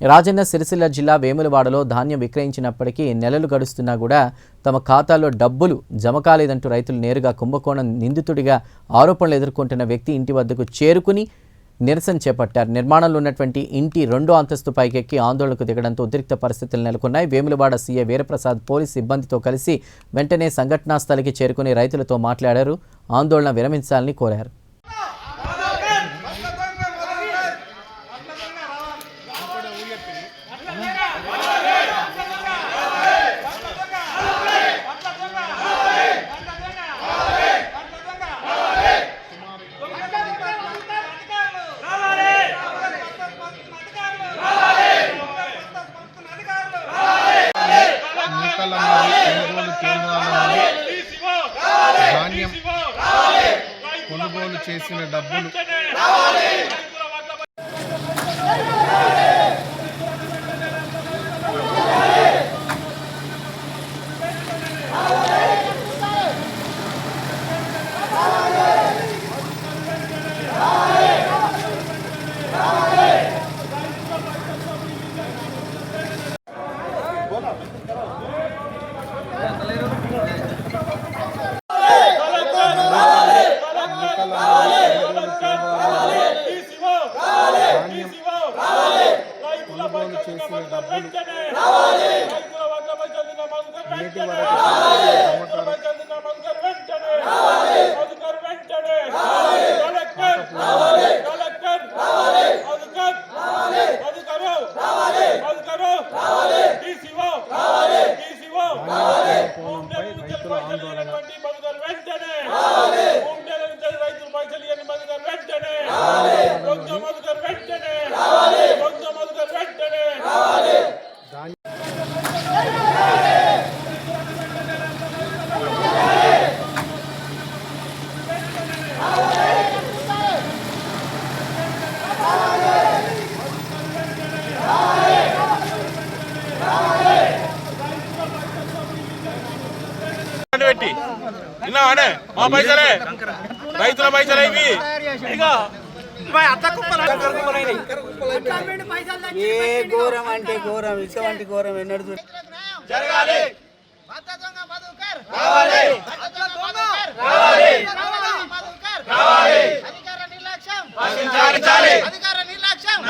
రాజన్న సిరిసిల్ల జిల్లా వేములవాడలో ధాన్యం విక్రయించినప్పటికీ నెలలు గడుస్తున్నా కూడా తమ ఖాతాలో డబ్బులు జమ కాలేదంటూ రైతులు నేరుగా కుంభకోణం నిందితుడిగా ఆరోపణలు ఎదుర్కొంటున్న వ్యక్తి ఇంటి వద్దకు చేరుకుని నిరసన చేపట్టారు. నిర్మాణంలో ఉన్నటువంటి ఇంటి 2వ అంతస్తు పైకెక్కి ఆందోళనకు దిగడంతో ఉద్రిక్త పరిస్థితులు నెలకొన్నాయి. వేములవాడ సీఏ వీరప్రసాద్ పోలీసు సిబ్బందితో కలిసి వెంటనే సంఘటనా స్థలికి చేరుకుని రైతులతో మాట్లాడారు. ఆందోళన విరమించాలని కోరారు. ధాన్యం కొనుగోలు చేసిన డబ్బులు కొనుగోలు చేసిన డబ్బులు నేటి రైతుల ఆందోళన మా పైసలే రైతుల పైసలే ఇవి ఏ ఘోరం అంటే ఘోరం ఇటువంటి ఘోరం ఎన్నడూ జరగాలి. అధికార నిర్లక్ష్యం